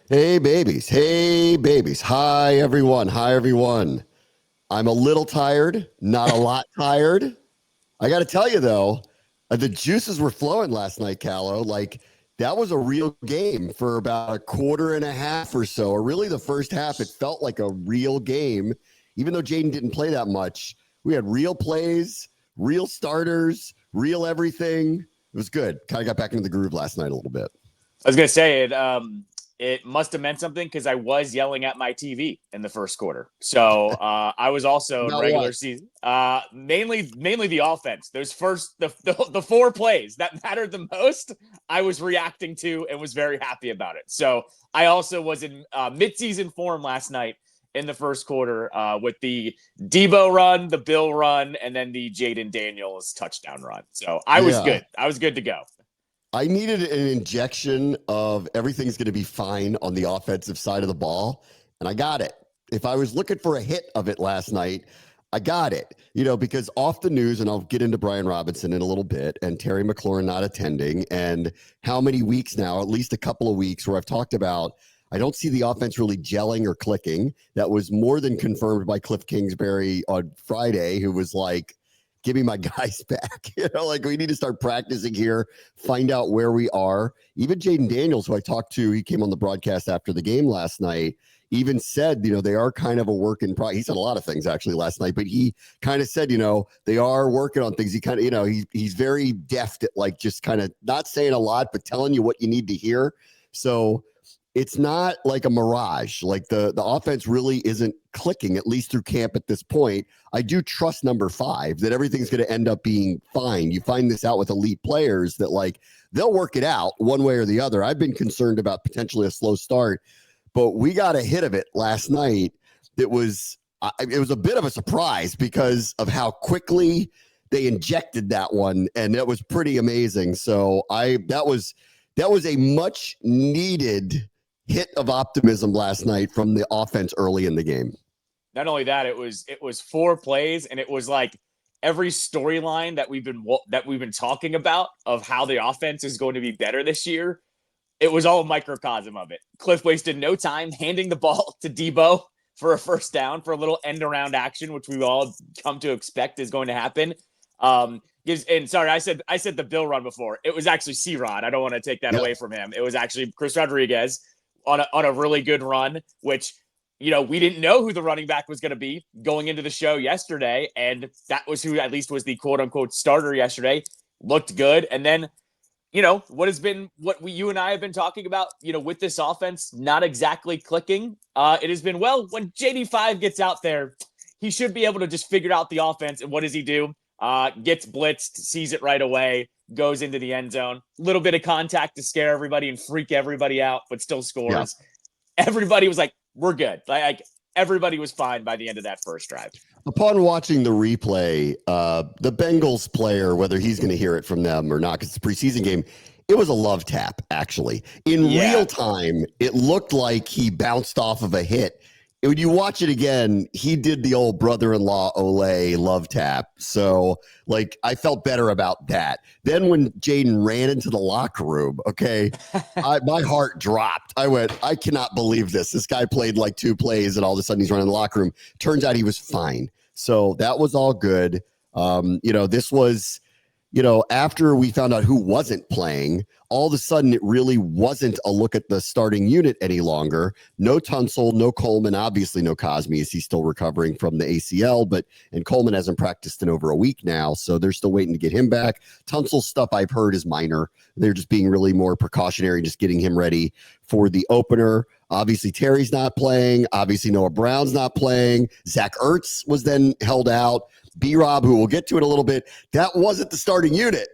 Hey babies. Hey babies. Hi everyone. Hi everyone. I'm a little tired, not a lot tired. I got to tell you though, the juices were flowing last night, Callow. Like that was a real game for about a quarter and a half or so, or really the first half. It felt like a real game, even though Jayden didn't play that much. We had real plays, real starters, real everything. It was good. Kind of got back into the groove last night a little bit. I was gonna say it. It must have meant something because I was yelling at my TV in the first quarter. So I was also in About what? regular season. Mainly the offense. Those first the four plays that mattered the most. I was reacting to and was very happy about it. So I also was in midseason form last night in the first quarter with the Debo run, the Bill run, and then the Jayden Daniels touchdown run. So I was Yeah. good. I was good to go. I needed an injection of everything's going to be fine on the offensive side of the ball, and I got it. If I was looking for a hit of it last night, I got it. Because off the news, and I'll get into Brian Robinson in a little bit, and Terry McLaurin not attending, and how many weeks now, at least a couple of weeks, where I've talked about I don't see the offense really gelling or clicking. That was more than confirmed by Cliff Kingsbury on Friday, who was like, give me my guys back. Like we need to start practicing here, find out where we are. Even Jayden Daniels, who I talked to, he came on the broadcast after the game last night, even said, they are kind of a work in progress. He said a lot of things actually last night, but he kind of said, they are working on things. He kind of, he's very deft at like just kind of not saying a lot, but telling you what you need to hear. So it's not like a mirage. Like the offense really isn't clicking, at least through camp at this point. I do trust number 5 that everything's going to end up being fine. You find this out with elite players that like they'll work it out one way or the other. I've been concerned about potentially a slow start, but we got a hit of it last night. It was a bit of a surprise because of how quickly they injected that one, and that was pretty amazing. So that was a much needed hit of optimism last night from the offense early in the game. Not only that, it was 4 plays, and it was like every storyline that we've been talking about of how the offense is going to be better this year. It was all a microcosm of it. Cliff wasted no time handing the ball to Debo for a first down for a little end around action, which we've all come to expect is going to happen. And sorry, I said the Bill run before. It was actually C-Rod. I don't want to take that Yep. away from him. It was actually Chris Rodriguez on a really good run, which we didn't know who the running back was going to be going into the show yesterday, and that was who at least was the quote unquote starter yesterday. Looked good, and then what you and I have been talking about, with this offense not exactly clicking. It has been, well, when JD5 gets out there, he should be able to just figure out the offense. And what does he do? Gets blitzed, sees it right away, goes into the end zone. A little bit of contact to scare everybody and freak everybody out, but still Yeah. scores. Everybody was like, we're good. Like everybody was fine by the end of that first drive. Upon watching the replay, the Bengals player, whether he's going to hear it from them or not, because it's a preseason game, it was a love tap, actually. In Yeah. real time, it looked like he bounced off of a hit. When you watch it again, he did the old brother-in-law Olay love tap. So, like, I felt better about that. Then when Jayden ran into the locker room, okay, my heart dropped. I went, I cannot believe this. This guy played like 2 plays, and all of a sudden he's running in the locker room. Turns out he was fine. So that was all good. This was, after we found out who wasn't playing, all of a sudden it really wasn't a look at the starting unit any longer. No Tunsil, no Coleman, obviously no Cosme as he's still recovering from the ACL, and Coleman hasn't practiced in over a week now, so they're still waiting to get him back. Tunsil's stuff I've heard is minor. They're just being really more precautionary, just getting him ready for the opener. Obviously, Terry's not playing. Obviously, Noah Brown's not playing. Zach Ertz was then held out. B-Rob, who we'll get to in a little bit, that wasn't the starting unit,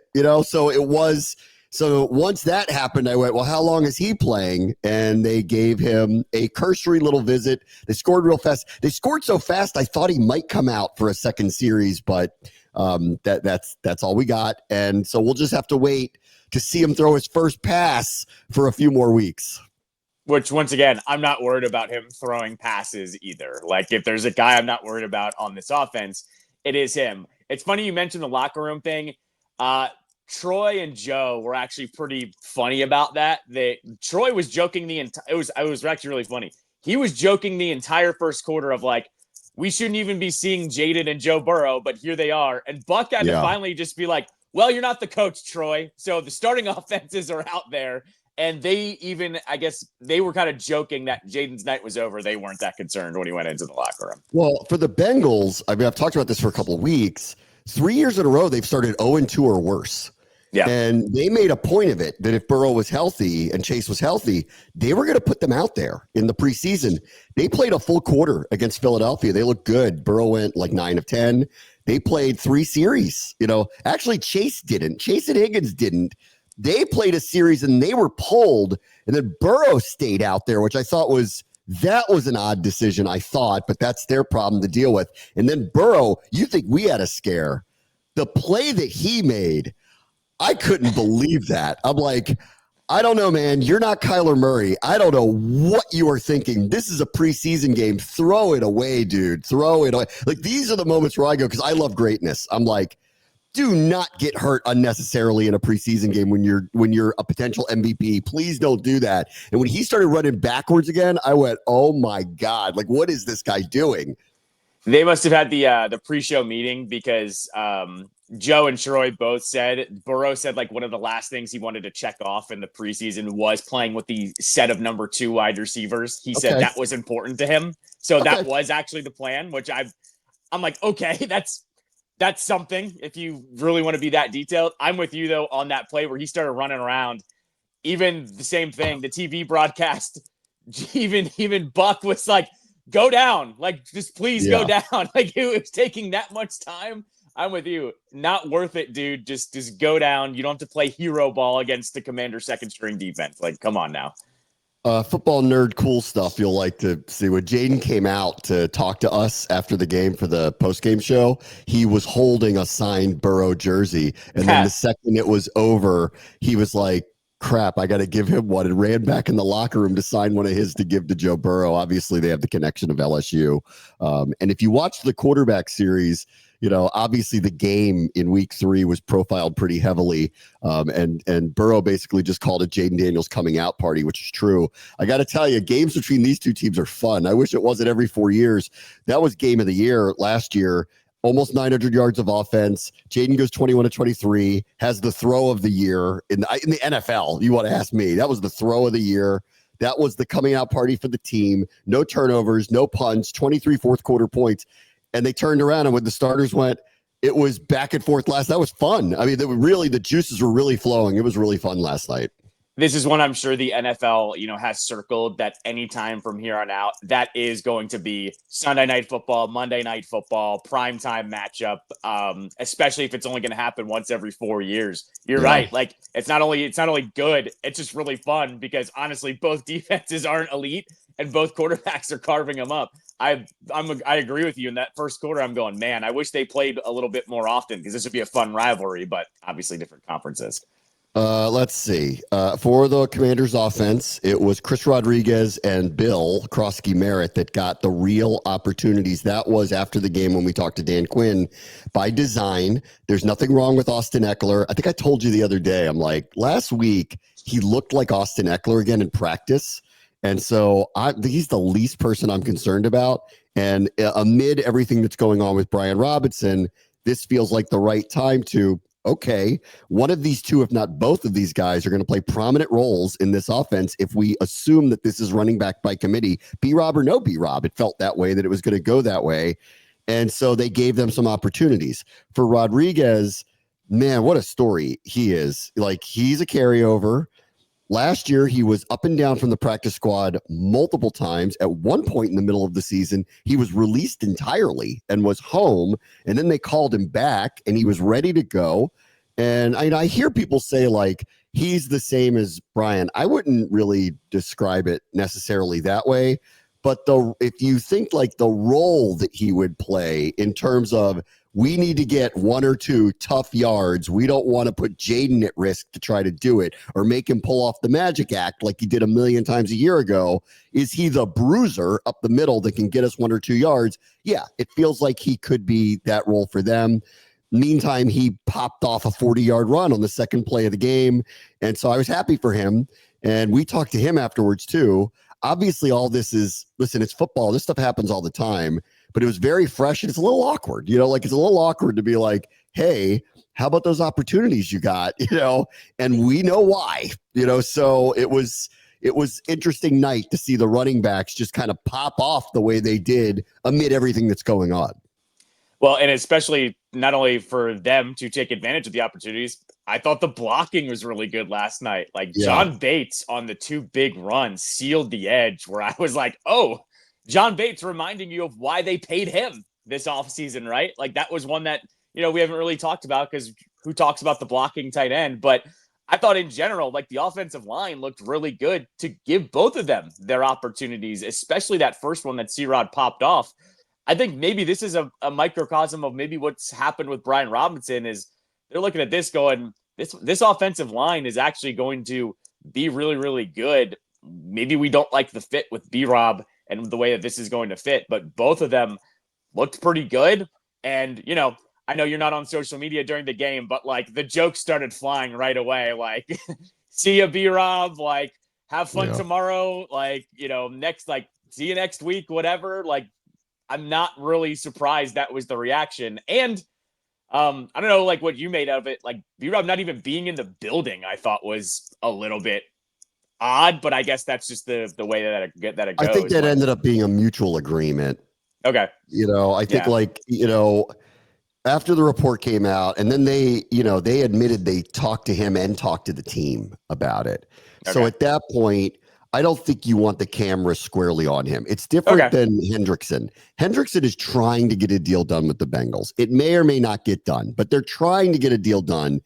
so it was. So once that happened, I went, well, how long is he playing? And they gave him a cursory little visit. They scored real fast. They scored so fast, I thought he might come out for a second series, but that's all we got. And so we'll just have to wait to see him throw his first pass for a few more weeks. Which, once again, I'm not worried about him throwing passes either. Like, if there's a guy I'm not worried about on this offense, it is him. It's funny you mentioned the locker room thing. Troy and Joe were actually pretty funny about that. Troy was joking it was actually really funny. He was joking the entire first quarter of like, we shouldn't even be seeing Jayden and Joe Burrow, but here they are. And Buck had to finally just be like, well, you're not the coach, Troy. So the starting offenses are out there. And they even, I guess, they were kind of joking that Jayden's night was over. They weren't that concerned when he went into the locker room. Well, for the Bengals, I mean, I've talked about this for a couple of weeks. 3 years in a row, they've started 0-2 or worse. Yeah. And they made a point of it that if Burrow was healthy and Chase was healthy, they were going to put them out there in the preseason. They played a full quarter against Philadelphia. They looked good. Burrow went like 9 of 10. They played 3 series. Actually, Chase didn't. Chase and Higgins didn't. They played a series and they were pulled, and then Burrow stayed out there, which I thought was an odd decision, I thought, but that's their problem to deal with. And then Burrow, you think we had a scare. The play that he made, I couldn't believe that. I'm like, I don't know, man. You're not Kyler Murray. I don't know what you are thinking. This is a preseason game. Throw it away, dude. Throw it away. Like, these are the moments where I go, because I love greatness. I'm like, do not get hurt unnecessarily in a preseason game when you're a potential MVP. Please don't do that. And when he started running backwards again, I went, oh my God, like, what is this guy doing? They must have had the pre-show meeting because Joe and Troy both said, Burrow said like one of the last things he wanted to check off in the preseason was playing with the set of number 2 wide receivers. He said that was important to him. So that was actually the plan, which I'm like, okay, that's something. If you really want to be that detailed, I'm with you though on that play where he started running around. Even the same thing, the TV broadcast, even Buck was like, go down, like just please go down. Like it was taking that much time. I'm with you. Not worth it, dude. Just go down. You don't have to play hero ball against the Commander's second string defense. Like, come on now. Football nerd cool stuff you'll like to see. When Jayden came out to talk to us after the game for the post-game show, he was holding a signed Burrow jersey. And then the second it was over, he was like, crap, I got to give him one, and ran back in the locker room to sign one of his to give to Joe Burrow. Obviously, they have the connection of LSU. And if you watch the quarterback series, obviously the game in week 3 was profiled pretty heavily. And Burrow basically just called it Jayden Daniels coming out party, which is true. I got to tell you, games between these two teams are fun. I wish it wasn't every 4 years. That was game of the year last year. Almost 900 yards of offense. Jayden goes 21 of 23, has the throw of the year in the NFL. You want to ask me? That was the throw of the year. That was the coming out party for the team. No turnovers, no punts, 23 fourth quarter points. And they turned around, and when the starters went, it was back and forth last. That was fun. I mean, the juices were really flowing. It was really fun last night. This is one I'm sure the NFL, has circled that anytime from here on out, that is going to be Sunday night football, Monday night football, primetime matchup, especially if it's only going to happen once every 4 years. You're right. Like it's not only good, it's just really fun because honestly, both defenses aren't elite and both quarterbacks are carving them up. I agree with you in that first quarter. I'm going, man, I wish they played a little bit more often because this would be a fun rivalry, but obviously different conferences. Let's see. For the Commanders offense, it was Chris Rodriguez and Bill Krosky-Merritt that got the real opportunities. That was after the game when we talked to Dan Quinn. By design, there's nothing wrong with Austin Eckler. I think I told you the other day, I'm like, last week, he looked like Austin Eckler again in practice. And so he's the least person I'm concerned about. And amid everything that's going on with Brian Robinson, this feels like the right time to, okay, one of these two, if not both of these guys, are going to play prominent roles in this offense if we assume that this is running back by committee. B-Rob or no B-Rob, it felt that way, that it was going to go that way. And so they gave them some opportunities. For Rodriguez, man, what a story he is. Like, he's a carryover. Last year, he was up and down from the practice squad multiple times. At one point in the middle of the season, he was released entirely and was home. And then they called him back, and he was ready to go. And I hear people say, like, he's the same as Brian. I wouldn't really describe it necessarily that way. But if you think like the role that he would play in terms of, we need to get 1 or 2 tough yards. We don't want to put Jayden at risk to try to do it or make him pull off the magic act like he did a million times a year ago. Is he the bruiser up the middle that can get us 1 or 2 yards? Yeah, it feels like he could be that role for them. Meantime, he popped off a 40-yard run on the second play of the game. And so I was happy for him. And we talked to him afterwards too. Obviously, all this is, listen, it's football. This stuff happens all the time, but it was very fresh and it's a little awkward, like it's a little awkward to be like, hey, how about those opportunities you got, and we know why, so it was interesting night to see the running backs just kind of pop off the way they did amid everything that's going on. Well, and especially not only for them to take advantage of the opportunities, I thought the blocking was really good last night. Like John Bates on the 2 big runs sealed the edge where I was like, oh, John Bates reminding you of why they paid him this offseason, right? Like that was one that, we haven't really talked about because who talks about the blocking tight end? But I thought in general, like the offensive line looked really good to give both of them their opportunities, especially that first one that C-Rod popped off. I think maybe this is a microcosm of maybe what's happened with Brian Robinson is they're looking at this going, this offensive line is actually going to be really, really good. Maybe we don't like the fit with B-Rob and the way that this is going to fit, but both of them looked pretty good. And, I know you're not on social media during the game, but like the jokes started flying right away. Like, see ya, B-Rob, like have fun tomorrow. Like, next, like see you next week, whatever. Like, I'm not really surprised that was the reaction. And I don't know, like what you made of it. Like B-Rob not even being in the building, I thought was a little bit odd, but I guess that's just the way that it goes. I think that ended up being a mutual agreement. Okay. I think after the report came out and then they admitted they talked to him and talked to the team about it. Okay. So at that point, I don't think you want the camera squarely on him. It's different than Hendrickson. Hendrickson is trying to get a deal done with the Bengals. It may or may not get done, but they're trying to get a deal done.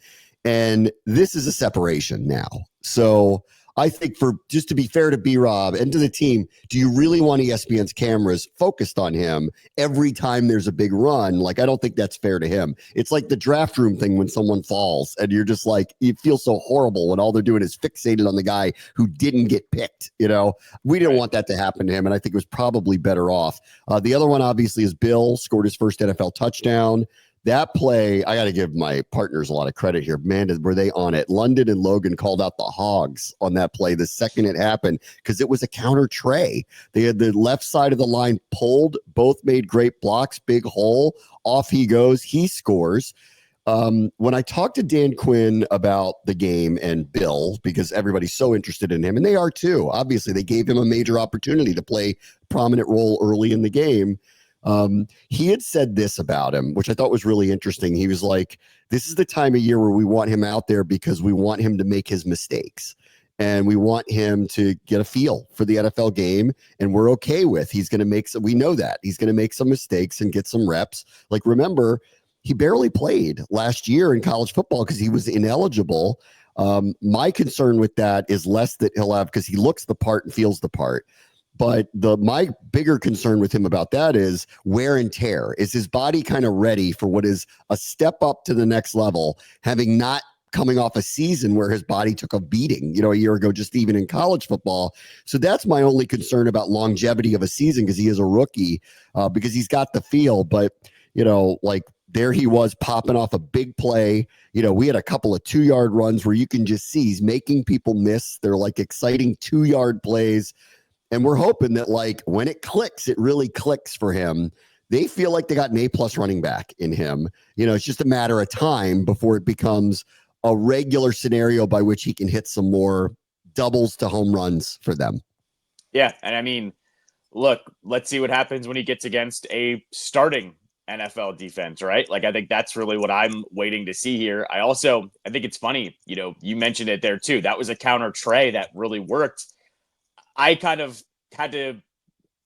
And this is a separation now. So I think just to be fair to B-Rob and to the team, do you really want ESPN's cameras focused on him every time there's a big run? Like, I don't think that's fair to him. It's like the draft room thing when someone falls and you're just like, you feel so horrible when all they're doing is fixated on the guy who didn't get picked. We didn't want that to happen to him. And I think it was probably better off. The other one, obviously, is Bill scored his first NFL touchdown. That play, I got to give my partners a lot of credit here. Man, were they on it. London and Logan called out the hogs on that play the second it happened because it was a counter tray. They had the left side of the line pulled. Both made great blocks, big hole. Off he goes. He scores. When I talked to Dan Quinn about the game and Bill, because everybody's so interested in him, and they are too, obviously, they gave him a major opportunity to play a prominent role early in the game. He had said this about him, which I thought was really interesting. He was like, this is the time of year where we want him out there because we want him to make his mistakes and we want him to get a feel for the NFL game. And we're okay with, he's going to make some, we know that he's going to make some mistakes and get some reps. Like, remember, he barely played last year in college football because he was ineligible. My concern with that is less that he'll have, because he looks the part and feels the part. But my bigger concern with him about that is wear and tear. Is his body kind of ready for what is a step up to the next level, having not coming off a season where his body took a beating, a year ago, just even in college football. So that's my only concern about longevity of a season, because he is a rookie, because he's got the feel. But, like there he was popping off a big play. We had a couple of 2-yard runs where you can just see he's making people miss. They're like exciting 2-yard plays. And we're hoping that, like, when it clicks, it really clicks for him. They feel like they got an A+ running back in him. It's just a matter of time before it becomes a regular scenario by which he can hit some more doubles to home runs for them. Yeah. And I mean, look, let's see what happens when he gets against a starting NFL defense, right? Like, I think that's really what I'm waiting to see here. I think it's funny, you mentioned it there too. That was a counter tray that really worked. I kind of had to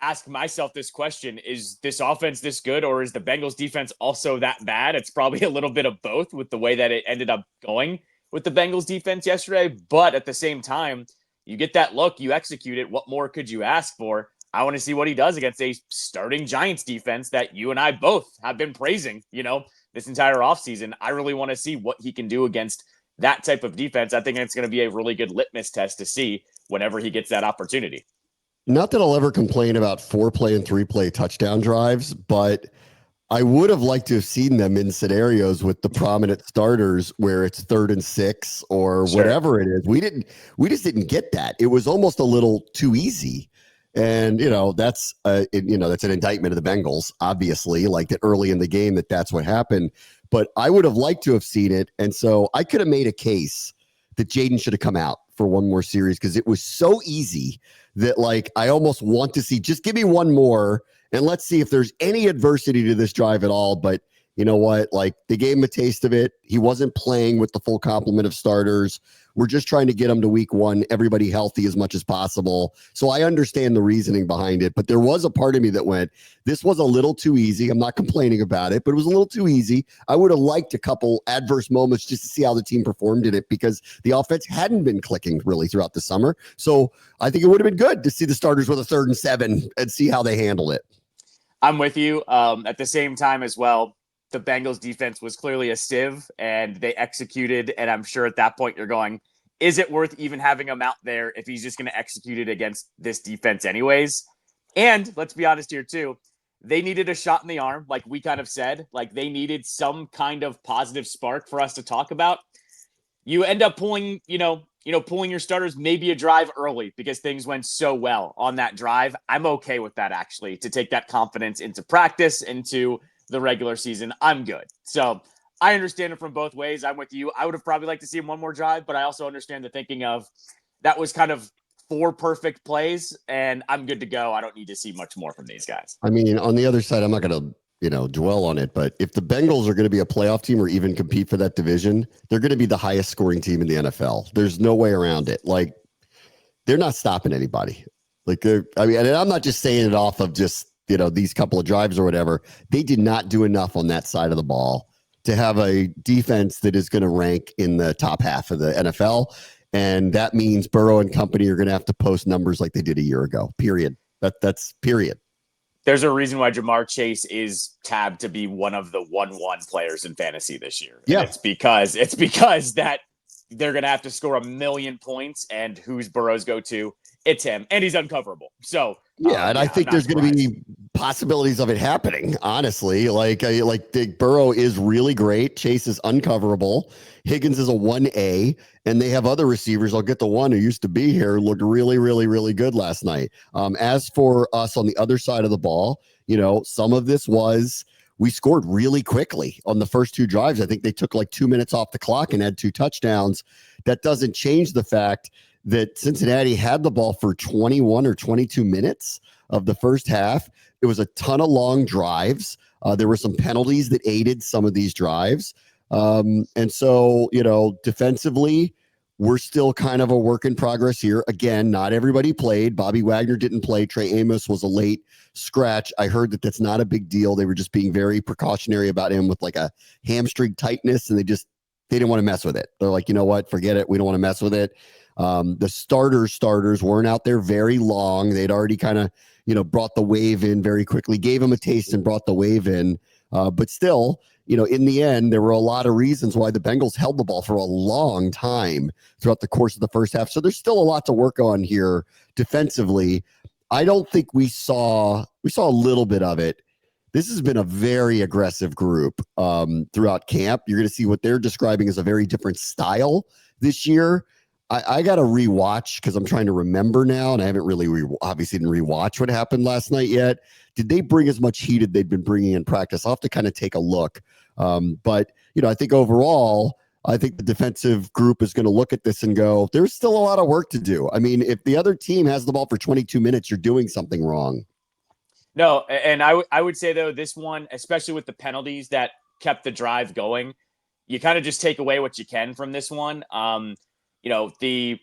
ask myself this question: is this offense this good, or is the Bengals defense also that bad? It's probably a little bit of both with the way that it ended up going with the Bengals defense yesterday. But at the same time, you get that look, you execute it. What more could you ask for? I want to see what he does against a starting Giants defense that you and I both have been praising, this entire offseason. I really want to see what he can do against that type of defense. I think it's going to be a really good litmus test to see whenever he gets that opportunity. Not that I'll ever complain about 4-play and 3-play touchdown drives, but I would have liked to have seen them in scenarios with the prominent starters where it's 3rd and 6 or Sure. whatever it is. We just didn't get that. It was almost a little too easy. And, that's an indictment of the Bengals, obviously, like that early in the game that's what happened. But I would have liked to have seen it. And so I could have made a case that Jayden should have come out for one more series because it was so easy that, like, I almost want to see, just give me one more and let's see if there's any adversity to this drive at all. But you know what? Like, they gave him a taste of it. He wasn't playing with the full complement of starters. We're just trying to get him to week 1, everybody healthy as much as possible. So I understand the reasoning behind it. But there was a part of me that went, this was a little too easy. I'm not complaining about it, but it was a little too easy. I would have liked a couple adverse moments just to see how the team performed in it because the offense hadn't been clicking really throughout the summer. So I think it would have been good to see the starters with a 3rd and 7 and see how they handle it. I'm with you. At the same time as well, the Bengals defense was clearly a sieve and they executed. And I'm sure at that point you're going, is it worth even having him out there if he's just going to execute it against this defense anyways? And let's be honest here too. They needed a shot in the arm. Like we kind of said, like they needed some kind of positive spark for us to talk about. You end up pulling your starters maybe a drive early because things went so well on that drive. I'm okay with that, actually, to take that confidence into practice, into the regular season. I'm good. So I understand it from both ways. I'm with you. I would have probably liked to see one more drive, but I also understand the thinking of that was kind of 4 perfect plays and I'm good to go. I don't need to see much more from these guys. I mean, on the other side, I'm not going to dwell on it, but if the Bengals are going to be a playoff team or even compete for that division, they're going to be the highest scoring team in the NFL. There's no way around it. Like, they're not stopping anybody. Like, and I'm not just saying it off of just, these couple of drives or whatever. They did not do enough on that side of the ball to have a defense that is going to rank in the top half of the NFL. And that means Burrow and company are going to have to post numbers like they did a year ago, period. That's period. There's a reason why Jamar Chase is tabbed to be one of the 1-1 players in fantasy this year. Yeah. And it's because that they're going to have to score 1 million points, and who's Burrow's go-to? It's him, and he's uncoverable. So I think there's going to be possibilities of it happening. Honestly, like Burrow is really great. Chase is uncoverable. Higgins is a 1A, and they have other receivers. I'll get the one who used to be here, looked really, really, really good last night. As for us on the other side of the ball, some of this was we scored really quickly on the first 2 drives. I think they took like 2 minutes off the clock and had 2 touchdowns. That doesn't change the fact that Cincinnati had the ball for 21 or 22 minutes of the first half. It was a ton of long drives. There were some penalties that aided some of these drives. And so, defensively, we're still kind of a work in progress here. Again, not everybody played. Bobby Wagner didn't play. Trey Amos was a late scratch. I heard that that's not a big deal. They were just being very precautionary about him with like a hamstring tightness, and they didn't want to mess with it. They're like, you know what, forget it. We don't want to mess with it. The starters weren't out there very long. They'd already kind of, brought the wave in very quickly, gave him a taste and brought the wave in. But still, in the end, there were a lot of reasons why the Bengals held the ball for a long time throughout the course of the first half. So there's still a lot to work on here defensively. I don't think we saw a little bit of it. This has been a very aggressive group throughout camp. You're going to see what they're describing as a very different style this year. I got to rewatch because I'm trying to remember now, and I haven't really obviously didn't rewatch what happened last night yet. Did they bring as much heat as they'd been bringing in practice? I'll have to kind of take a look. But I think overall, I think the defensive group is going to look at this and go, there's still a lot of work to do. I mean, if the other team has the ball for 22 minutes, you're doing something wrong. No, and I would say, though, this one, especially with the penalties that kept the drive going, you kind of just take away what you can from this one. The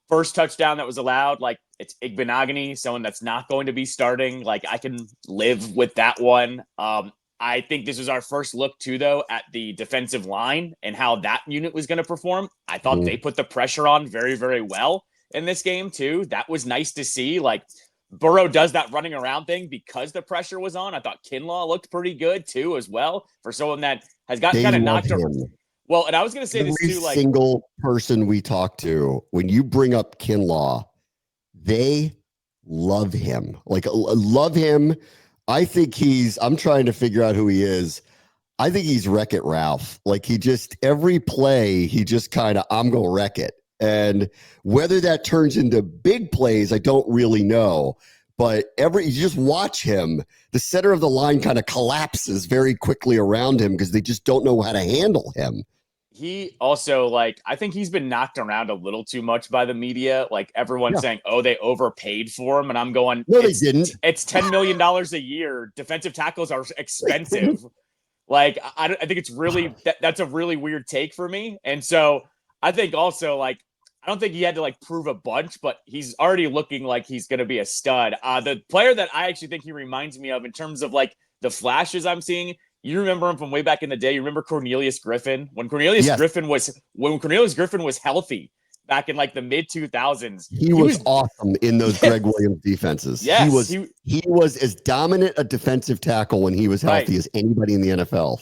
first touchdown that was allowed, like, it's Igbenogany, someone that's not going to be starting. Like, I can live with that one. I think this was our first look, too, though, at the defensive line and how that unit was going to perform. I thought they put the pressure on very, very well in this game, too. That was nice to see. Like, Burrow does that running around thing because the pressure was on. I thought Kinlaw looked pretty good, too, as well, for someone that has gotten kind of knocked around. Well, and I was going to say this too, like, single person we talk to, when you bring up Kinlaw, they love him. Like, love him. I think I'm trying to figure out who he is. I think he's Wreck-It Ralph. Like he just, every play, he just kind of, I'm going to wreck it. And whether that turns into big plays, I don't really know. But you just watch him, the center of the line kind of collapses very quickly around him because they just don't know how to handle him. He also, like, I think he's been knocked around a little too much by the media. Like everyone's saying, oh, they overpaid for him. And I'm going, no, they didn't. It's $10 million a year. Defensive tackles are expensive. Like, I think it's really, that's a really weird take for me. And so I think also, like, I don't think he had to like prove a bunch, but he's already looking like he's going to be a stud. The player that I actually think he reminds me of in terms of like the flashes I'm seeing, you remember him from way back in the day. You remember Cornelius Griffin? When Cornelius Griffin was healthy back in like the mid 2000s. He was awesome in those Greg Williams defenses. Yes, he was as dominant a defensive tackle when he was healthy as anybody in the NFL.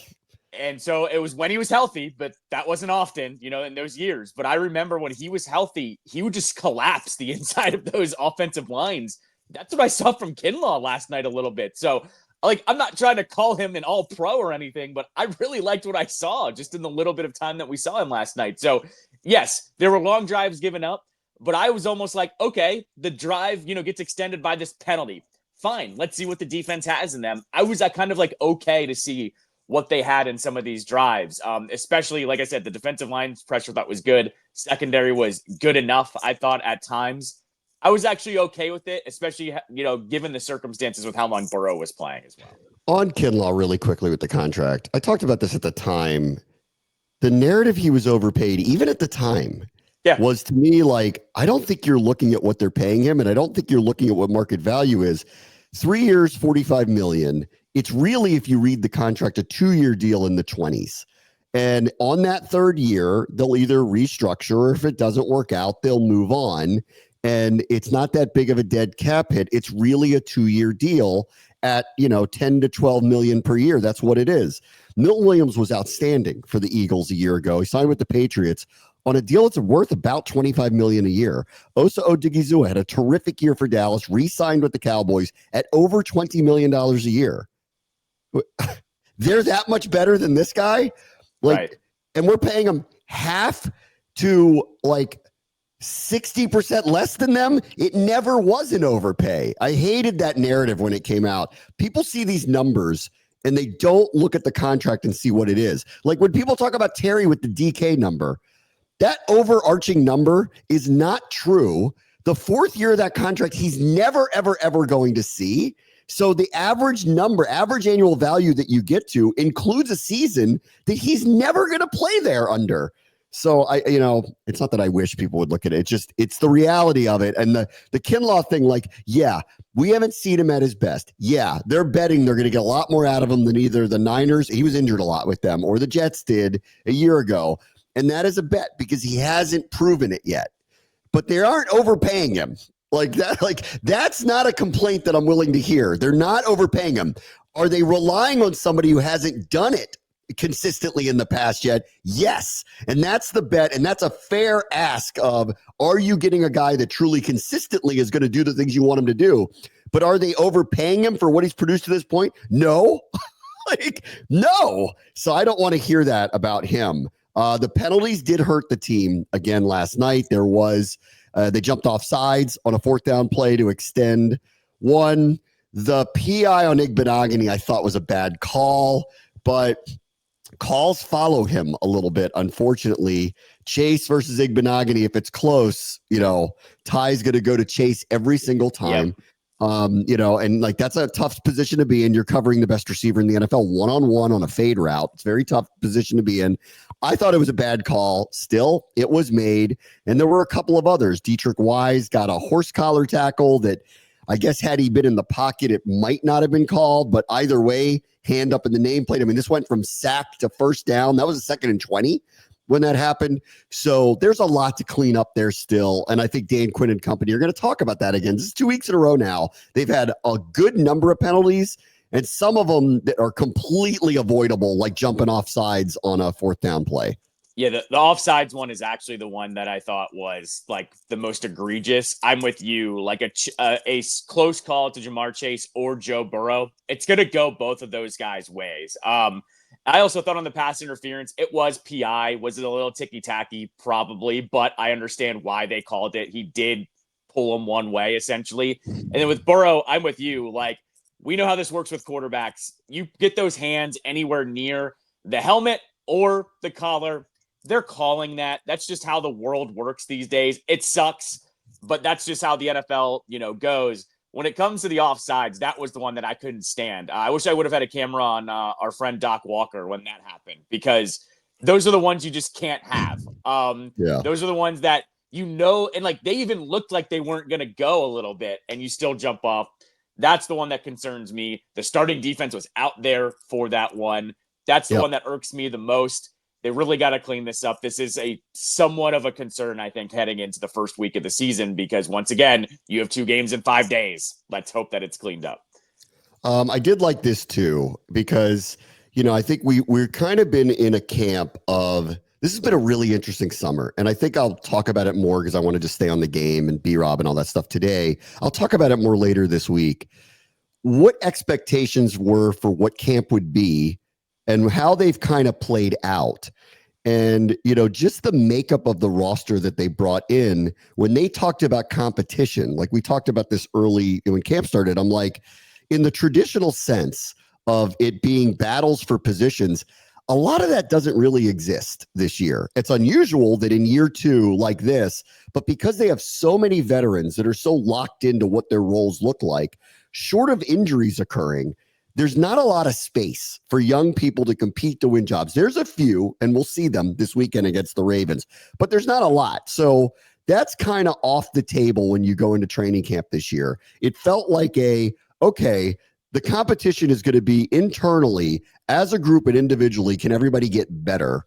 And so it was when he was healthy, but that wasn't often, in those years. But I remember when he was healthy, he would just collapse the inside of those offensive lines. That's what I saw from Kinlaw last night a little bit. So, like, I'm not trying to call him an all-pro or anything, but I really liked what I saw just in the little bit of time that we saw him last night. So, yes, there were long drives given up, but I was almost like, okay, the drive, gets extended by this penalty. Fine, let's see what the defense has in them. I was kind of like okay to see what they had in some of these drives, especially, like I said, the defensive line's pressure thought was good. Secondary was good enough, I thought, at times. I was actually okay with it, especially, given the circumstances with how long Burrow was playing as well. On Kinlaw, really quickly with the contract, I talked about this at the time. The narrative he was overpaid, even at the time, was to me like, I don't think you're looking at what they're paying him, and I don't think you're looking at what market value is. 3 years, $45 million. It's really, if you read the contract, a 2-year deal in the 20s. And on that third year, they'll either restructure, or if it doesn't work out, they'll move on. And it's not that big of a dead cap hit. It's really a 2-year deal at, 10 to 12 million per year. That's what it is. Milton Williams was outstanding for the Eagles a year ago. He signed with the Patriots on a deal that's worth about $25 million a year. Osa Odigizua had a terrific year for Dallas, re-signed with the Cowboys at over $20 million a year. They're that much better than this guy. And we're paying him half to 60% less than them. It never was an overpay. I hated that narrative when it came out. People see these numbers and they don't look at the contract and see what it is. Like when people talk about Terry with the DK number, that overarching number is not true. The fourth year of that contract, he's never, ever, ever going to see. So the average annual value that you get to includes a season that he's never going to play there under. So it's not that I wish people would look at it. It's the reality of it. And the Kinlaw thing, we haven't seen him at his best. Yeah, they're betting they're going to get a lot more out of him than either the Niners, he was injured a lot with them, or the Jets did a year ago. And that is a bet because he hasn't proven it yet. But they aren't overpaying him. That's not a complaint that I'm willing to hear. They're not overpaying him. Are they relying on somebody who hasn't done it consistently in the past yet? Yes. And that's the bet. And that's a fair ask of, are you getting a guy that truly consistently is going to do the things you want him to do? But are they overpaying him for what he's produced to this point? No. No. So I don't want to hear that about him. The penalties did hurt the team again last night. There was, they jumped off sides on a 4th down play to extend one. The PI on Igbenogany I thought was a bad call, but calls follow him a little bit, unfortunately. Chase versus Igbenogany, if it's close, Ty's going to go to Chase every single time. Yep. That's a tough position to be in. You're covering the best receiver in the NFL one-on-one on a fade route. It's a very tough position to be in. I thought it was a bad call. Still, it was made. And there were a couple of others. Dietrich Wise got a horse collar tackle that I guess had he been in the pocket, it might not have been called. But either way, hand up in the nameplate. I mean, this went from sack to 1st down. That was a 2nd and 20 when that happened. So there's a lot to clean up there still. And I think Dan Quinn and company are going to talk about that again. This is 2 weeks in a row now. They've had a good number of penalties, and some of them that are completely avoidable, like jumping off sides on a 4th down play. Yeah, the offsides one is actually the one that I thought was like the most egregious. I'm with you. Like a close call to Jamar Chase or Joe Burrow, it's going to go both of those guys' ways. I also thought on the pass interference, it was PI. Was it a little ticky tacky? Probably, but I understand why they called it. He did pull him one way essentially. And then with Burrow, I'm with you. Like, we know how this works with quarterbacks. You get those hands anywhere near the helmet or the collar, they're calling that. That's just how the world works these days. It sucks, but that's just how the NFL, goes. When it comes to the offsides, that was the one that I couldn't stand. I wish I would have had a camera on our friend Doc Walker when that happened, because those are the ones you just can't have. Yeah. Those are the ones that and like they even looked like they weren't going to go a little bit, and you still jump off. That's the one that concerns me. The starting defense was out there for that one. That's the one that irks me the most. They really got to clean this up. This is a somewhat of a concern, I think, heading into the first week of the season, because once again, you have 2 games in 5 days. Let's hope that it's cleaned up. I did like this too, because, I think we're kind of been in a camp of, this has been a really interesting summer. And I think I'll talk about it more because I wanted to stay on the game and B-Rob and all that stuff today. I'll talk about it more later this week. What expectations were for what camp would be and how they've kind of played out. And, just the makeup of the roster that they brought in when they talked about competition, like we talked about this early when camp started, I'm like, in the traditional sense of it being battles for positions, a lot of that doesn't really exist this year. It's unusual that in year 2 like this, but because they have so many veterans that are so locked into what their roles look like, short of injuries occurring, there's not a lot of space for young people to compete to win jobs. There's a few, and we'll see them this weekend against the Ravens, but there's not a lot. So that's kind of off the table when you go into training camp this year. It felt like okay, the competition is going to be internally as a group and individually. Can everybody get better?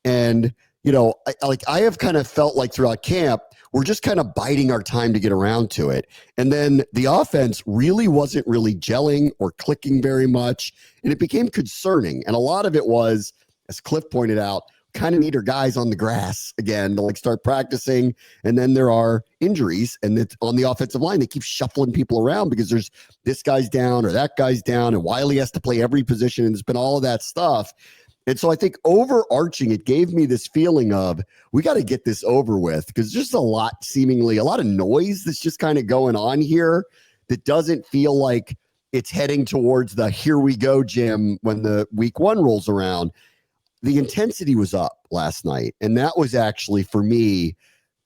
And, I have kind of felt like throughout camp, we're just kind of biding our time to get around to it. And then the offense wasn't really gelling or clicking very much. And it became concerning. And a lot of it was, as Cliff pointed out, kind of need our guys on the grass again to start practicing. And then there are injuries, and it's on the offensive line. They keep shuffling people around because there's this guy's down or that guy's down, and Wiley has to play every position. And it's been all of that stuff. And so I think overarching, it gave me this feeling of, we got to get this over with, because there's seemingly a lot of noise that's just kind of going on here that doesn't feel like it's heading towards the here we go, Jim, when the week 1 rolls around. The intensity was up last night. And that was actually, for me,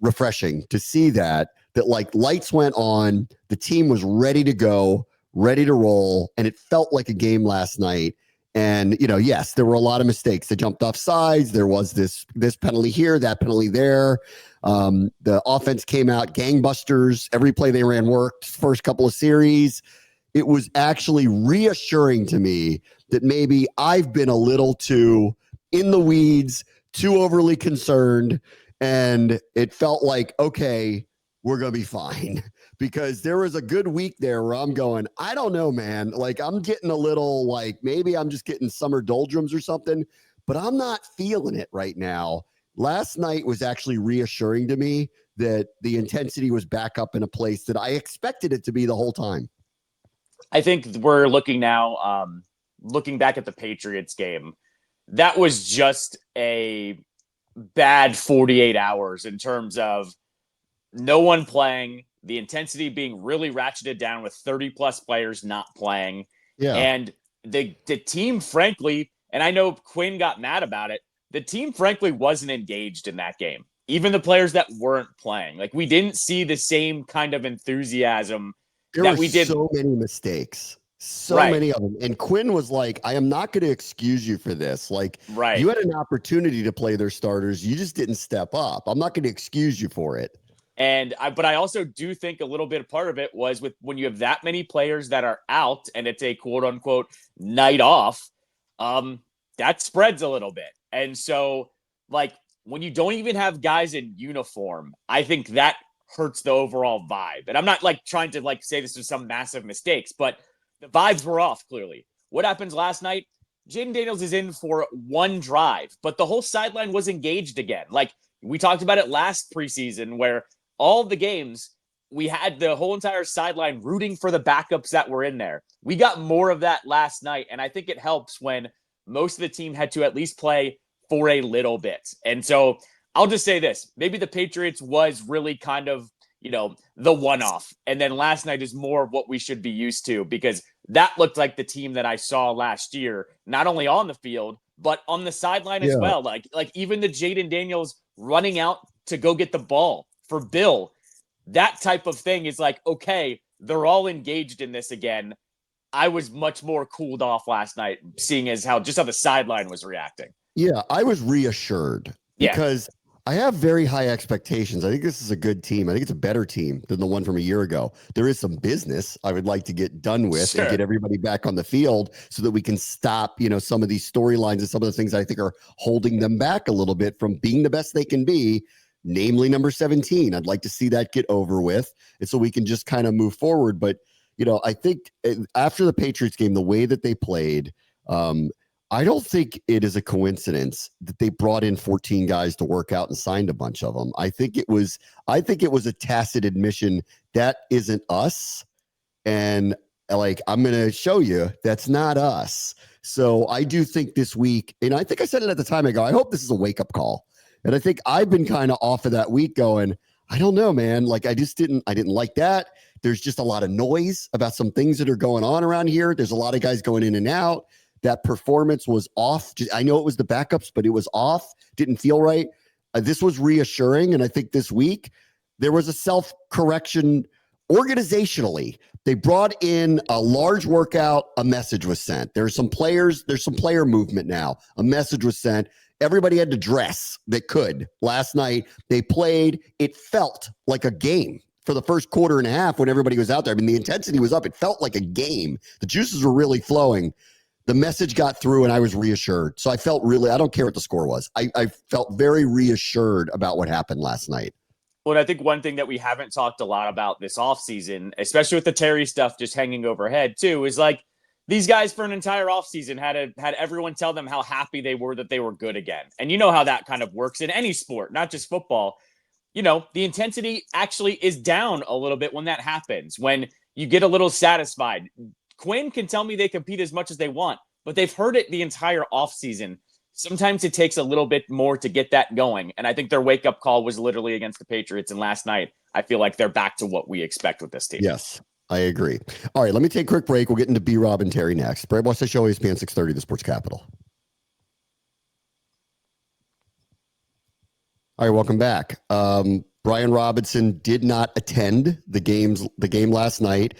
refreshing to see that lights went on, the team was ready to go, ready to roll. And it felt like a game last night. And, yes, there were a lot of mistakes. They jumped off sides. There was this penalty here, that penalty there. The offense came out gangbusters. Every play they ran worked. First couple of series. It was actually reassuring to me that maybe I've been a little too in the weeds, too overly concerned. And it felt like, okay, we're going to be fine. Because there was a good week there where I'm going, I don't know, man. I'm getting a little maybe I'm just getting summer doldrums or something, but I'm not feeling it right now. Last night was actually reassuring to me that the intensity was back up in a place that I expected it to be the whole time. I think we're looking now, looking back at the Patriots game, that was just a bad 48 hours in terms of no one playing, the intensity being really ratcheted down with 30 plus players not playing. Yeah. And the team, frankly, and I know Quinn got mad about it, the team, frankly, wasn't engaged in that game. Even the players that weren't playing. We didn't see the same kind of enthusiasm that we did. So many mistakes. So many of them. And Quinn was like, I am not going to excuse you for this. You had an opportunity to play their starters. You just didn't step up. I'm not going to excuse you for it. But I also do think a little bit of part of it was with when you have that many players that are out and it's a quote unquote night off, that spreads a little bit. And so when you don't even have guys in uniform, I think that hurts the overall vibe. And I'm not trying to say this was some massive mistakes, but the vibes were off clearly. What happens last night? Jayden Daniels is in for one drive, but the whole sideline was engaged again. Like we talked about it last preseason, where all the games we had the whole entire sideline rooting for the backups that were in there. We got more of that last night, and I think it helps when most of the team had to at least play for a little bit. And so I'll just say this, maybe the Patriots was really kind of, the one-off. And then last night is more of what we should be used to, because that looked like the team that I saw last year, not only on the field, but on the sideline as well. Like even the Jayden Daniels running out to go get the ball for Bill, that type of thing is like, okay, they're all engaged in this again. I was much more cooled off last night, seeing as how the sideline was reacting. Yeah, I was reassured because I have very high expectations. I think this is a good team. I think it's a better team than the one from a year ago. There is some business I would like to get done with and get everybody back on the field so that we can stop, some of these storylines and some of the things I think are holding them back a little bit from being the best they can be, namely number 17. I'd like to see that get over with, and so we can just kind of move forward. But, I think after the Patriots game, the way that they played, I don't think it is a coincidence that they brought in 14 guys to work out and signed a bunch of them. I think it was a tacit admission that isn't us. And like, I'm going to show you that's not us. So I do think this week, and I think I said it at the time, I go, I hope this is a wake up call. And I think I've been kind of off of that week going, I don't know, man. Like I didn't like that. There's just a lot of noise about some things that are going on around here. There's a lot of guys going in and out. That performance was off. I know it was the backups, but it was off. Didn't feel right. This was reassuring. And I think this week there was a self-correction organizationally. They brought in a large workout. A message was sent. There's some player movement now. A message was sent. Everybody had to dress that could. Last night they played. It felt like a game for the first quarter and a half when everybody was out there. I mean, the intensity was up. It felt like a game. The juices were really flowing. The message got through and I was reassured. So I felt I don't care what the score was. I felt very reassured about what happened last night. Well, I think one thing that we haven't talked a lot about this offseason, especially with the Terry stuff just hanging overhead too, is like these guys for an entire offseason had everyone tell them how happy they were that they were good again. And you know how that kind of works in any sport, not just football. The intensity actually is down a little bit when that happens, when you get a little satisfied. Quinn can tell me they compete as much as they want, but they've heard it the entire offseason. Sometimes it takes a little bit more to get that going. And I think their wake-up call was literally against the Patriots. And last night, I feel like they're back to what we expect with this team. Yes, I agree. All right, let me take a quick break. We'll get into B-Rob and Terry next. Brad Watch the Show, ESPN 630, the Sports Capital. All right, welcome back. Brian Robinson did not attend the game last night.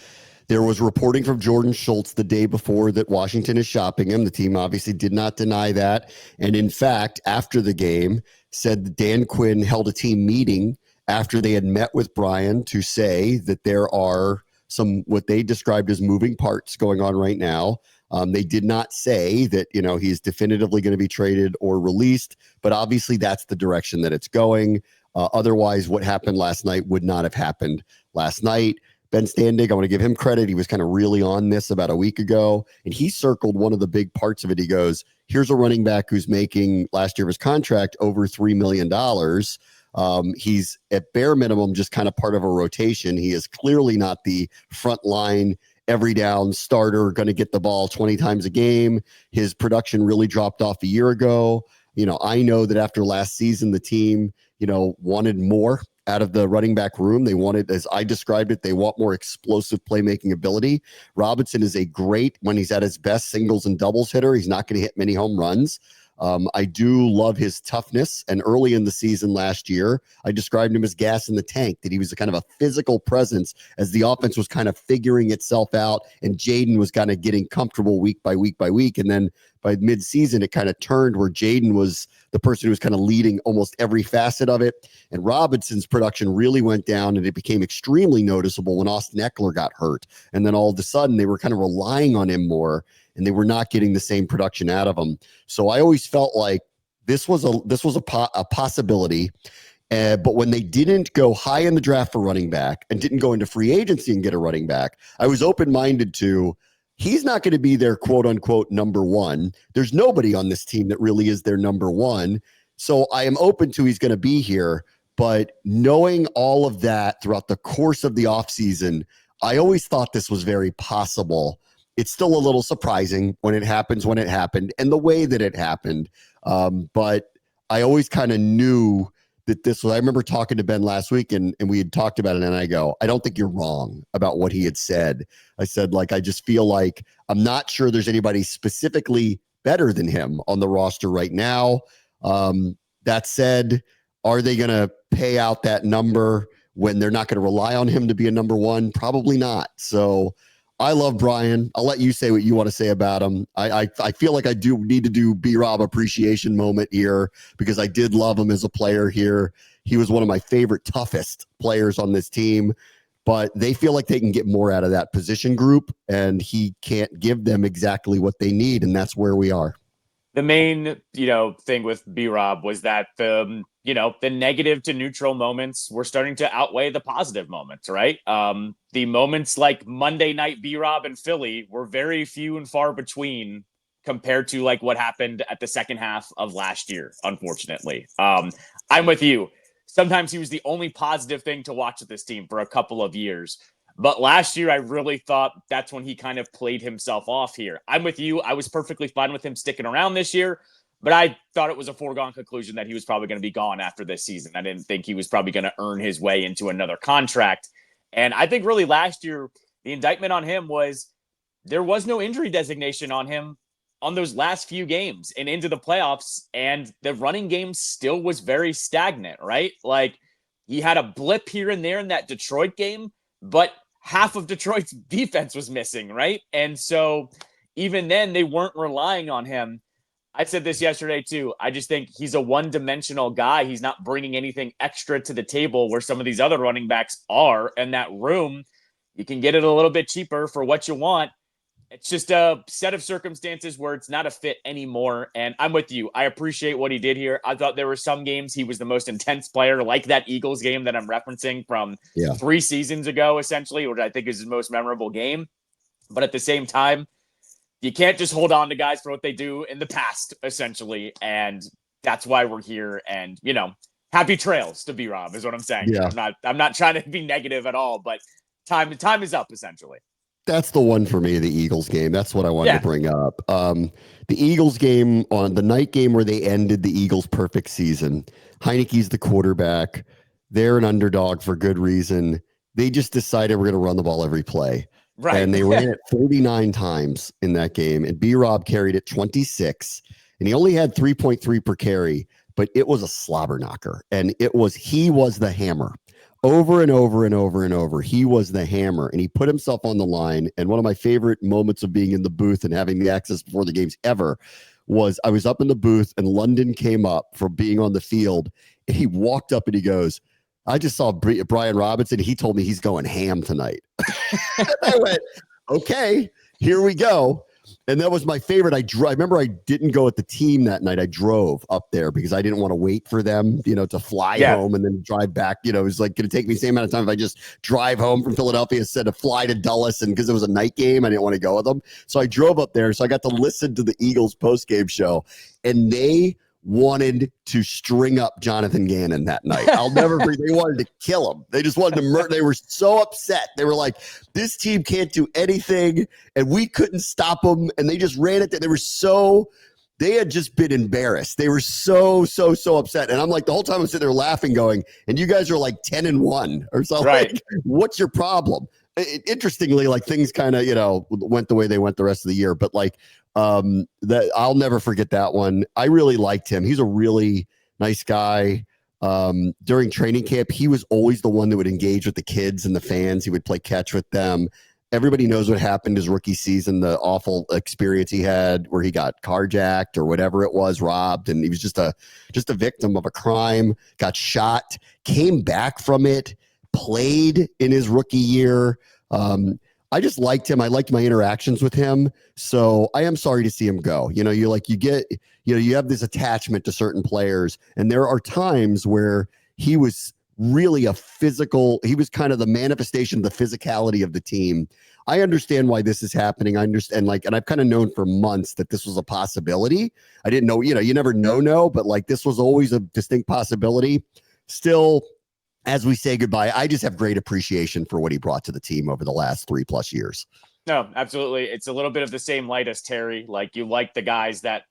There was reporting from Jordan Schultz the day before that Washington is shopping him. The team obviously did not deny that. And in fact, after the game, said that Dan Quinn held a team meeting after they had met with Brian to say that there are some what they described as moving parts going on right now. They did not say that, he's definitively going to be traded or released, but obviously that's the direction that it's going. Otherwise, what happened last night would not have happened last night. Ben Standig, I want to give him credit. He was kind of really on this about a week ago, and he circled one of the big parts of it. He goes, here's a running back who's making last year of his contract over $3 million. He's at bare minimum just kind of part of a rotation. He is clearly not the front line, every down starter, going to get the ball 20 times a game. His production really dropped off a year ago. I know that after last season, the team, wanted more out of the running back room. They wanted, as I described it, they want more explosive playmaking ability. Robinson is a great, when he's at his best, singles and doubles hitter. He's not going to hit many home runs. I do love his toughness. And early in the season last year, I described him as gas in the tank, that he was a kind of a physical presence as the offense was kind of figuring itself out. And Jayden was kind of getting comfortable week by week by week. And then by midseason, it kind of turned where Jayden was the person who was kind of leading almost every facet of it. And Robinson's production really went down, and it became extremely noticeable when Austin Eckler got hurt. And then all of a sudden, they were kind of relying on him more, and they were not getting the same production out of him. So I always felt like this was a possibility. But when they didn't go high in the draft for running back and didn't go into free agency and get a running back, I was open-minded to, he's not going to be their quote unquote number one. There's nobody on this team that really is their number one. So I am open to he's going to be here. But knowing all of that throughout the course of the offseason, I always thought this was very possible. It's still a little surprising when it happened and the way that it happened. But I always kind of knew that this was, I remember talking to Ben last week and we had talked about it. And I go, I don't think you're wrong about what he had said. I said, like, I just feel like I'm not sure there's anybody specifically better than him on the roster right now. That said, are they going to pay out that number when they're not going to rely on him to be a number one? Probably not. So I love Brian. I'll let you say what you want to say about him. I feel like I do need to do B-Rob appreciation moment here because I did love him as a player here. He was one of my favorite, toughest players on this team, but they feel like they can get more out of that position group, and he can't give them exactly what they need, and that's where we are. The main, thing with B-Rob was that the negative to neutral moments were starting to outweigh the positive moments, right? The moments like Monday night B-Rob and Philly were very few and far between compared to like what happened at the second half of last year, unfortunately. I'm with you. Sometimes he was the only positive thing to watch with this team for a couple of years. But last year, I really thought that's when he kind of played himself off here. I'm with you. I was perfectly fine with him sticking around this year, but I thought it was a foregone conclusion that he was probably going to be gone after this season. I didn't think he was probably going to earn his way into another contract. And I think really last year, the indictment on him was there was no injury designation on him on those last few games and into the playoffs. And the running game still was very stagnant, right? Like he had a blip here and there in that Detroit game, but half of Detroit's defense was missing, right? And so even then, they weren't relying on him. I said this yesterday too. I just think he's a one-dimensional guy. He's not bringing anything extra to the table where some of these other running backs are. In that room, you can get it a little bit cheaper for what you want. It's just a set of circumstances where it's not a fit anymore. And I'm with you. I appreciate what he did here. I thought there were some games he was the most intense player, like that Eagles game that I'm referencing from 3 seasons ago, essentially, which I think is his most memorable game. But at the same time, you can't just hold on to guys for what they do in the past, essentially. And that's why we're here. And, happy trails to B-Rob is what I'm saying. Yeah. I'm not trying to be negative at all, but time is up, essentially. That's the one for me, the Eagles game. That's what I wanted to bring up. The Eagles game, on the night game where they ended the Eagles' perfect season, Heineke's the quarterback. They're an underdog for good reason. They just decided we're going to run the ball every play. Right. And they ran it 49 times in that game. And B-Rob carried it 26. And he only had 3.3 per carry, but it was a slobber knocker. And he was the hammer. Over and over and over and over, he was the hammer, and he put himself on the line. And one of my favorite moments of being in the booth and having the access before the games ever was I was up in the booth, and London came up from being on the field, and he walked up and he goes, I just saw Brian Robinson. He told me he's going ham tonight. I went, okay, here we go. And that was my favorite. I remember I didn't go at the team that night. I drove up there because I didn't want to wait for them, to fly home and then drive back. It was like going to take me the same amount of time if I just drive home from Philadelphia instead of fly to Dulles. And because it was a night game, I didn't want to go with them. So I drove up there. So I got to listen to the Eagles post-game show, and they wanted to string up Jonathan Gannon that night. I'll never forget. They wanted to kill him. They just wanted to murder. They were so upset. They were like, this team can't do anything, and we couldn't stop them. And they just ran it. They had just been embarrassed. They were so upset. And I'm like, the whole time I'm sitting there laughing, going, and you guys are like 10-1 or something. Right. Like, what's your problem? Interestingly, like things kind of, went the way they went the rest of the year. But like, that I'll never forget that one. I really liked him. He's a really nice guy. During training camp, he was always the one that would engage with the kids and the fans. He would play catch with them. Everybody knows what happened his rookie season, the awful experience he had where he got carjacked or whatever it was, robbed. And he was just a victim of a crime, got shot, came back from it, played in his rookie year. I just liked him. I liked my interactions with him. So I am sorry to see him go. You have this attachment to certain players. And there are times where he was really he was kind of the manifestation of the physicality of the team. I understand why this is happening. I understand, and I've kind of known for months that this was a possibility. I didn't know, you never know, but like this was always a distinct possibility. Still, as we say goodbye, I just have great appreciation for what he brought to the team over the last 3+ years. No, absolutely. It's a little bit of the same light as Terry. Like, you like the guys that,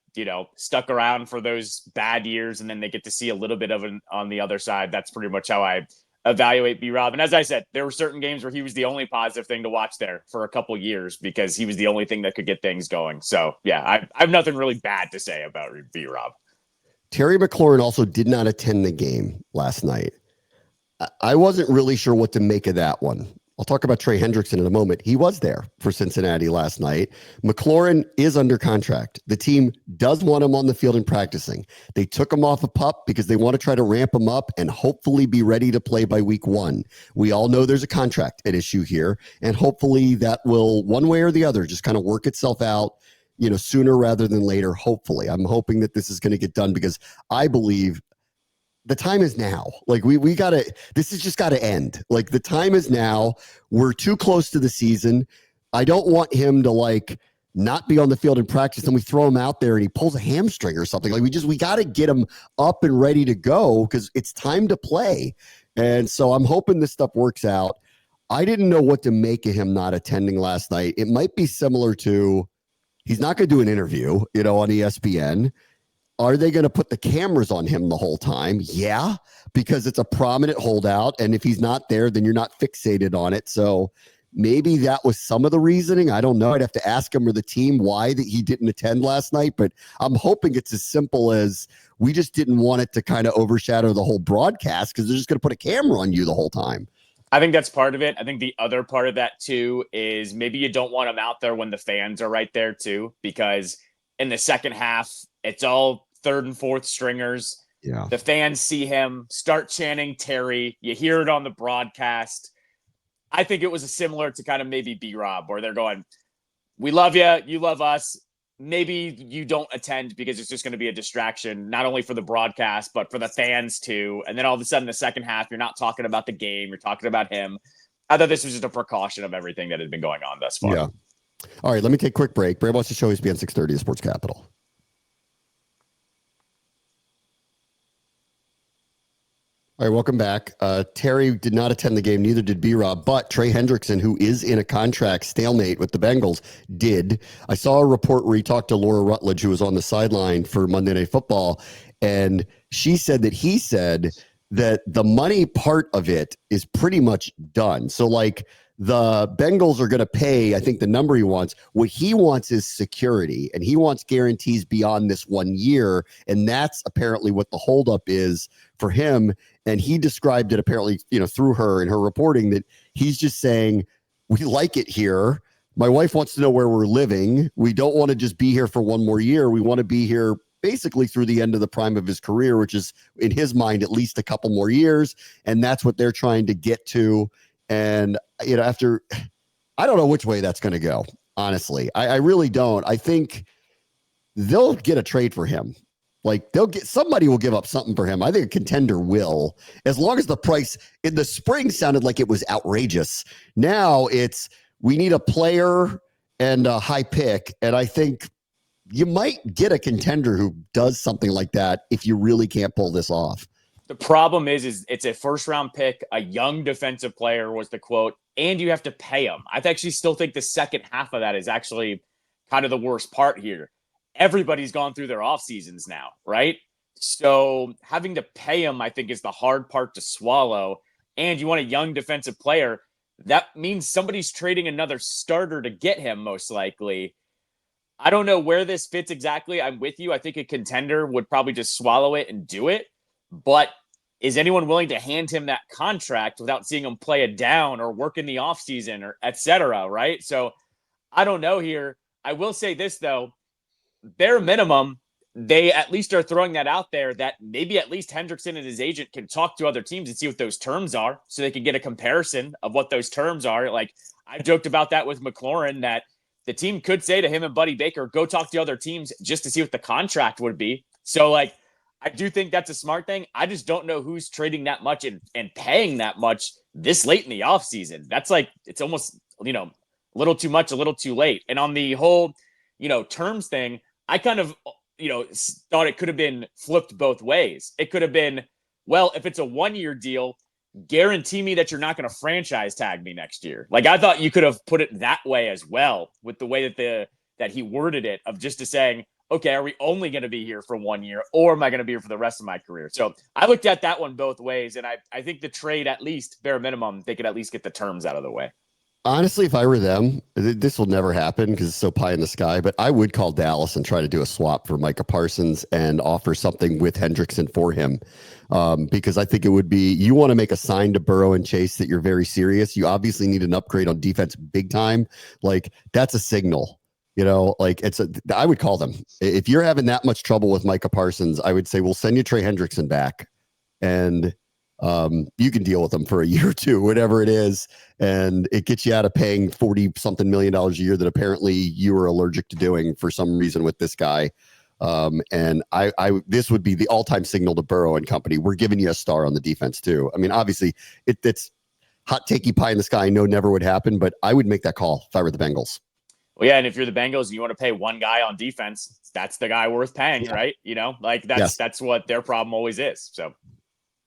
stuck around for those bad years, and then they get to see a little bit of it on the other side. That's pretty much how I evaluate B-Rob. And as I said, there were certain games where he was the only positive thing to watch there for a couple years because he was the only thing that could get things going. So, yeah, I have nothing really bad to say about B-Rob. Terry McLaurin also did not attend the game last night. I wasn't really sure what to make of that one. I'll talk about Trey Hendrickson in a moment. He was there for Cincinnati last night. McLaurin is under contract. The team does want him on the field and practicing. They took him off a PUP because they want to try to ramp him up and hopefully be ready to play by week 1. We all know there's a contract at issue here, and hopefully that will, one way or the other, just kind of work itself out, sooner rather than later, hopefully. I'm hoping that this is going to get done because I believe the time is now. Like we got to, this has just got to end. Like the time is now. We're too close to the season. I don't want him to not be on the field in practice and we throw him out there and he pulls a hamstring or something. Like we got to get him up and ready to go because it's time to play. And so I'm hoping this stuff works out. I didn't know what to make of him not attending last night. It might be similar to, he's not going to do an interview, on ESPN. Are they going to put the cameras on him the whole time? Yeah, because it's a prominent holdout. And if he's not there, then you're not fixated on it. So maybe that was some of the reasoning. I don't know. I'd have to ask him or the team why that he didn't attend last night. But I'm hoping it's as simple as we just didn't want it to kind of overshadow the whole broadcast because they're just going to put a camera on you the whole time. I think that's part of it. I think the other part of that, too, is maybe you don't want him out there when the fans are right there, too, because in the second half, it's all third and fourth stringers. Yeah. The fans see him, start chanting Terry. You hear it on the broadcast. I think it was a similar to kind of maybe B-Rob, where they're going, we love you, you love us. Maybe you don't attend because it's just going to be a distraction, not only for the broadcast, but for the fans too. And then all of a sudden, the second half, you're not talking about the game, you're talking about him. I thought this was just a precaution of everything that had been going on thus far. Yeah. All right, let me take a quick break. Bram wants to show ESPN 630 at Sports Capital. All right, welcome back. Terry did not attend the game, neither did B-Rob, but Trey Hendrickson, who is in a contract stalemate with the Bengals, did. I saw a report where he talked to Laura Rutledge, who was on the sideline for Monday Night Football, and she said that he said that the money part of it is pretty much done. So, the Bengals are going to pay, I think, the number he wants. What he wants is security, and he wants guarantees beyond this 1 year, and that's apparently what the holdup is for him. And he described it apparently, through her and her reporting, that he's just saying, we like it here. My wife wants to know where we're living. We don't want to just be here for one more year. We want to be here basically through the end of the prime of his career, which is in his mind, at least a couple more years. And that's what they're trying to get to. And, after, I don't know which way that's going to go. Honestly, I really don't. I think they'll get a trade for him. Somebody will give up something for him. I think a contender will, as long as the price in the spring sounded like it was outrageous. Now we need a player and a high pick. And I think you might get a contender who does something like that if you really can't pull this off. The problem is it's a first-round pick, a young defensive player was the quote, and you have to pay him. I actually still think the second half of that is actually kind of the worst part here. Everybody's gone through their off seasons now, right? So having to pay him, I think, is the hard part to swallow. And you want a young defensive player. That means somebody's trading another starter to get him, most likely. I don't know where this fits exactly. I'm with you. I think a contender would probably just swallow it and do it. But is anyone willing to hand him that contract without seeing him play it down or work in the offseason or et cetera, right? So I don't know here. I will say this, though. Bare minimum, they at least are throwing that out there that maybe at least Hendrickson and his agent can talk to other teams and see what those terms are so they can get a comparison of what those terms are. Like, I joked about that with McLaurin, that the team could say to him and Buddy Baker, go talk to other teams just to see what the contract would be. So, I do think that's a smart thing. I just don't know who's trading that much and paying that much this late in the offseason. That's it's almost, a little too much, a little too late. And on the whole, terms thing, I kind of, thought it could have been flipped both ways. It could have been, well, if it's a 1-year deal, guarantee me that you're not going to franchise tag me next year. Like, I thought you could have put it that way as well, with the way that he worded it, of just to saying, okay, are we only going to be here for 1 year, or am I going to be here for the rest of my career? So I looked at that one both ways, and I think the trade, at least bare minimum, they could at least get the terms out of the way. Honestly, if I were them, this will never happen because it's so pie in the sky, but I would call Dallas and try to do a swap for Micah Parsons and offer something with Hendrickson for him. Because I think it would be, you want to make a sign to Burrow and Chase that you're very serious. You obviously need an upgrade on defense big time. Like, that's a signal, I would call them. If you're having that much trouble with Micah Parsons, I would say, we'll send you Trey Hendrickson back, and you can deal with them for a year or two, whatever it is, and it gets you out of paying $40-something million a year that apparently you are allergic to doing for some reason with this guy. And this would be the all-time signal to Burrow and company. We're giving you a star on the defense too. I mean, obviously it's hot takey pie in the sky. I know never would happen, but I would make that call if I were the Bengals. Well, yeah, and if you're the Bengals and you want to pay one guy on defense, that's the guy worth paying, right? That's what their problem always is. So.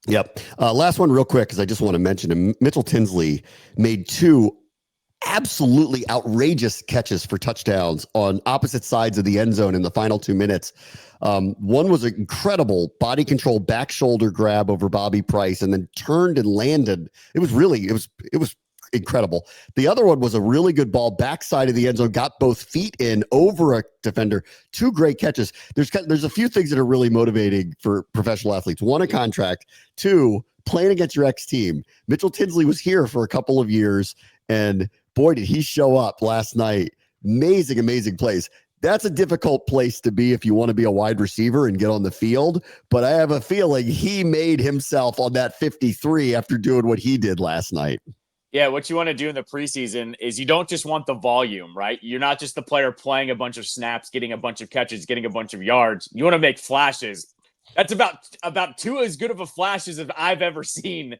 Yep. Last one real quick, because I just want to mention him. Mitchell Tinsley made 2 absolutely outrageous catches for touchdowns on opposite sides of the end zone in the final 2 minutes. One was an incredible body control back shoulder grab over Bobby Price, and then turned and landed. It was incredible. The other one was a really good ball backside of the end zone, got both feet in over a defender. 2 great catches. There's a few things that are really motivating for professional athletes. 1, a contract. 2, playing against your ex-team. Mitchell Tinsley was here for a couple of years, and boy, did he show up last night. Amazing plays. That's a difficult place to be if you want to be a wide receiver and get on the field. But I have a feeling he made himself on that 53 after doing what he did last night. Yeah, what you want to do in the preseason is you don't just want the volume, right? You're not just the player playing a bunch of snaps, getting a bunch of catches, getting a bunch of yards. You want to make flashes. That's about 2 as good of a flash as I've ever seen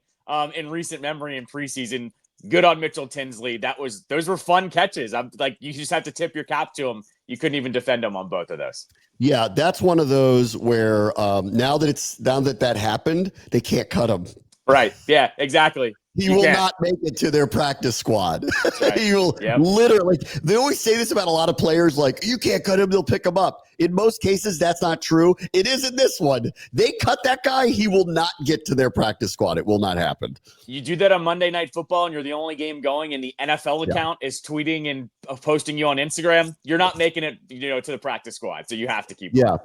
in recent memory in preseason. Good on Mitchell Tinsley. Those were fun catches. I'm like, you just have to tip your cap to him. You couldn't even defend him on both of those. Yeah, that's one of those where now that happened, they can't cut him. Right. Yeah, exactly. He will not make it to their practice squad. Right. He will literally. They always say this about a lot of players, like, you can't cut him, they'll pick him up. In most cases, that's not true. It is in this one. They cut that guy, he will not get to their practice squad. It will not happen. You do that on Monday Night Football and you're the only game going, and the NFL account is tweeting and posting you on Instagram. You're not making it, to the practice squad. So you have to keep going.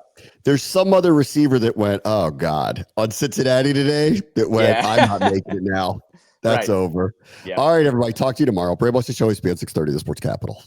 There's some other receiver that went, oh God, on Cincinnati today that went, I'm not making it now. That's over. Yeah. All right, everybody. Talk to you tomorrow. Brave Show, ESPN 630, the Sports Capital.